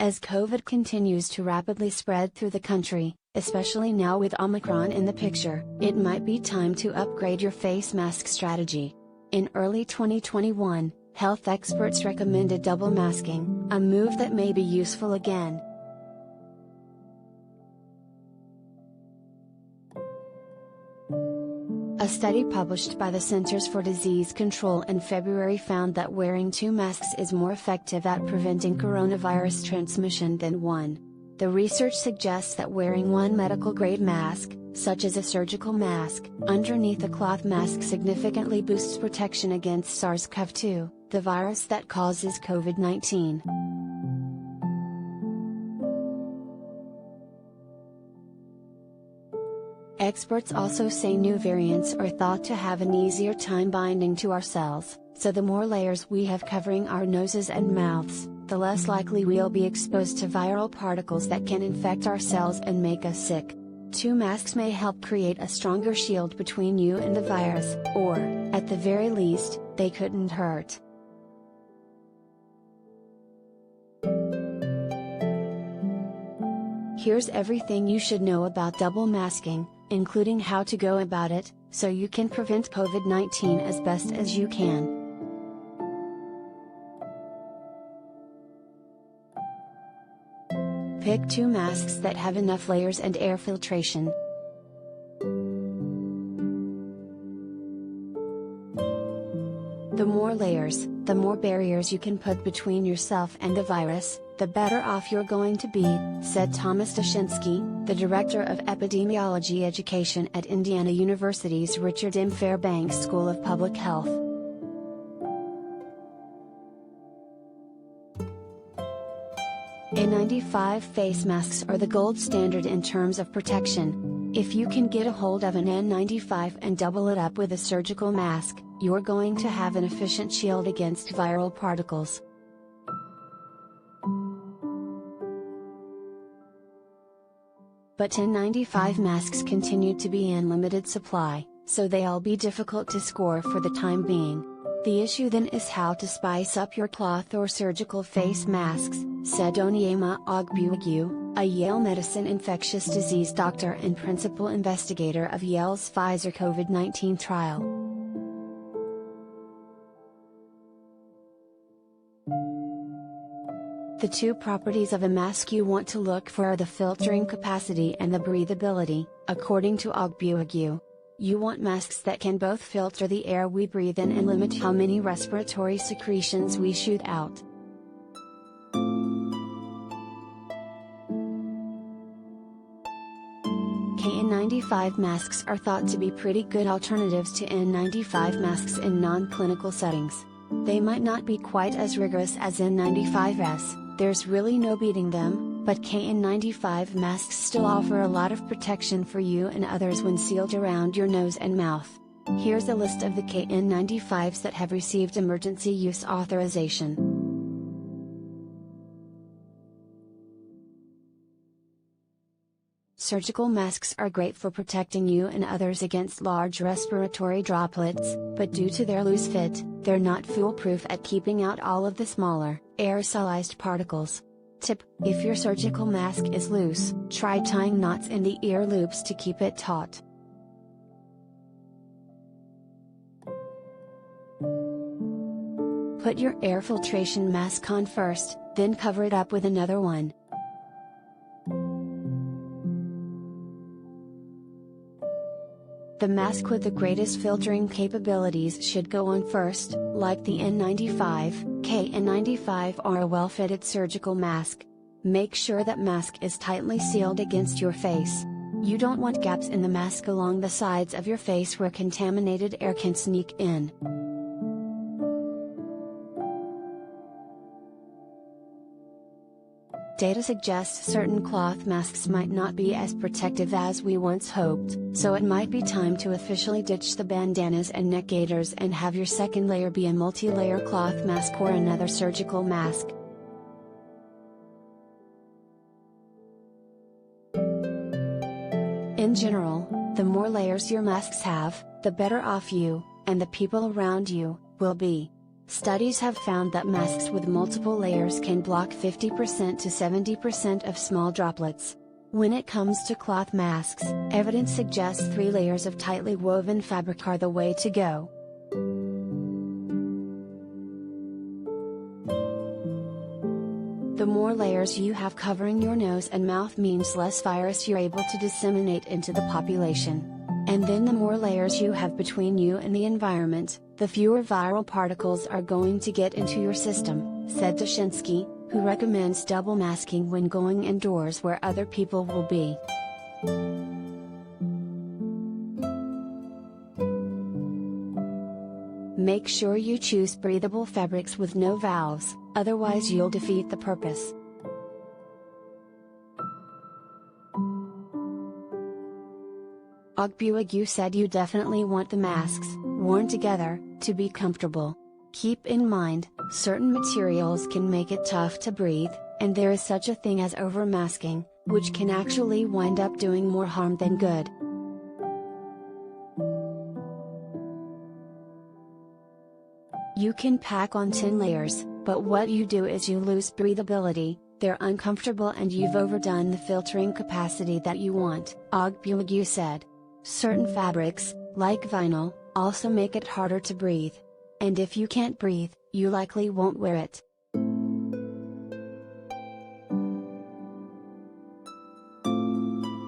As COVID continues to rapidly spread through the country, especially now with Omicron in the picture, it might be time to upgrade your face mask strategy. In early 2021, health experts recommended double masking, a move that may be useful again. A study published by the Centers for Disease Control in February found that wearing 2 masks is more effective at preventing coronavirus transmission than one. The research suggests that wearing one medical-grade mask, such as a surgical mask, underneath a cloth mask significantly boosts protection against SARS-CoV-2, the virus that causes COVID-19. Experts also say new variants are thought to have an easier time binding to our cells, so the more layers we have covering our noses and mouths, the less likely we'll be exposed to viral particles that can infect our cells and make us sick. 2 masks may help create a stronger shield between you and the virus, or, at the very least, they couldn't hurt. Here's everything you should know about double masking, including how to go about it, so you can prevent COVID-19 as best as you can. Pick 2 masks that have enough layers and air filtration. The more layers, the more barriers you can put between yourself and the virus, the better off you're going to be, said Thomas Dashinsky, the director of epidemiology education at Indiana University's Richard M. Fairbanks School of Public Health. N95 face masks are the gold standard in terms of protection. If you can get a hold of an N95 and double it up with a surgical mask, you're going to have an efficient shield against viral particles. But N95 masks continue to be in limited supply, so they'll be difficult to score for the time being. The issue then is how to spice up your cloth or surgical face masks, said Onyema Ogbuegwu, a Yale Medicine infectious disease doctor and principal investigator of Yale's Pfizer COVID-19 trial. The 2 properties of a mask you want to look for are the filtering capacity and the breathability, according to Ogbuegwu. You want masks that can both filter the air we breathe in and limit how many respiratory secretions we shoot out. KN95 masks are thought to be pretty good alternatives to N95 masks in non-clinical settings. They might not be quite as rigorous as N95s, there's really no beating them, but KN95 masks still offer a lot of protection for you and others when sealed around your nose and mouth. Here's a list of the KN95s that have received emergency use authorization. Surgical masks are great for protecting you and others against large respiratory droplets, but due to their loose fit, they're not foolproof at keeping out all of the smaller, aerosolized particles. Tip: if your surgical mask is loose, try tying knots in the ear loops to keep it taut. Put your air filtration mask on first, then cover it up with another one. The mask with the greatest filtering capabilities should go on first, like the N95, KN95 or a well-fitted surgical mask. Make sure that mask is tightly sealed against your face. You don't want gaps in the mask along the sides of your face where contaminated air can sneak in. Data suggests certain cloth masks might not be as protective as we once hoped, so it might be time to officially ditch the bandanas and neck gaiters and have your second layer be a multi-layer cloth mask or another surgical mask. In general, the more layers your masks have, the better off you, and the people around you, will be. Studies have found that masks with multiple layers can block 50% to 70% of small droplets. When it comes to cloth masks, evidence suggests 3 layers of tightly woven fabric are the way to go. The more layers you have covering your nose and mouth means less virus you're able to disseminate into the population. And then the more layers you have between you and the environment, the fewer viral particles are going to get into your system, said Dushinsky, who recommends double masking when going indoors where other people will be. Make sure you choose breathable fabrics with no valves, otherwise you'll defeat the purpose. Ogbuagu said you definitely want the masks, worn together, to be comfortable. Keep in mind, certain materials can make it tough to breathe, and there is such a thing as over-masking, which can actually wind up doing more harm than good. You can pack on 10 layers, but what you do is you lose breathability, they're uncomfortable and you've overdone the filtering capacity that you want, Ogbuagu said. Certain fabrics, like vinyl, also make it harder to breathe. And if you can't breathe, you likely won't wear it.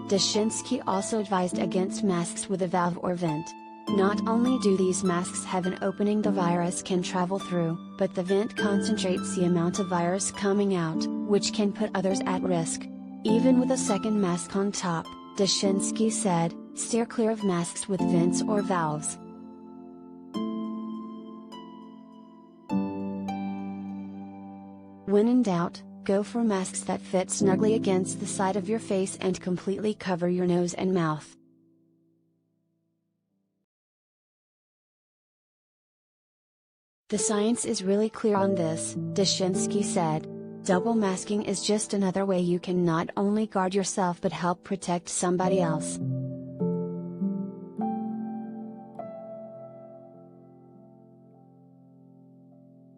Dushinsky also advised against masks with a valve or vent. Not only do these masks have an opening the virus can travel through, but the vent concentrates the amount of virus coming out, which can put others at risk. Even with a second mask on top, Dushinsky said, steer clear of masks with vents or valves. When in doubt, go for masks that fit snugly against the side of your face and completely cover your nose and mouth. The science is really clear on this, Dushinsky said. Double masking is just another way you can not only guard yourself but help protect somebody else.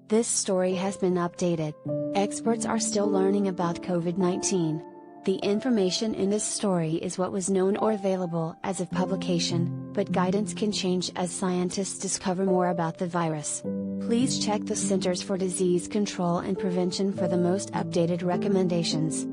This story has been updated. Experts are still learning about COVID-19. The information in this story is what was known or available as of publication, but guidance can change as scientists discover more about the virus. Please check the Centers for Disease Control and Prevention for the most updated recommendations.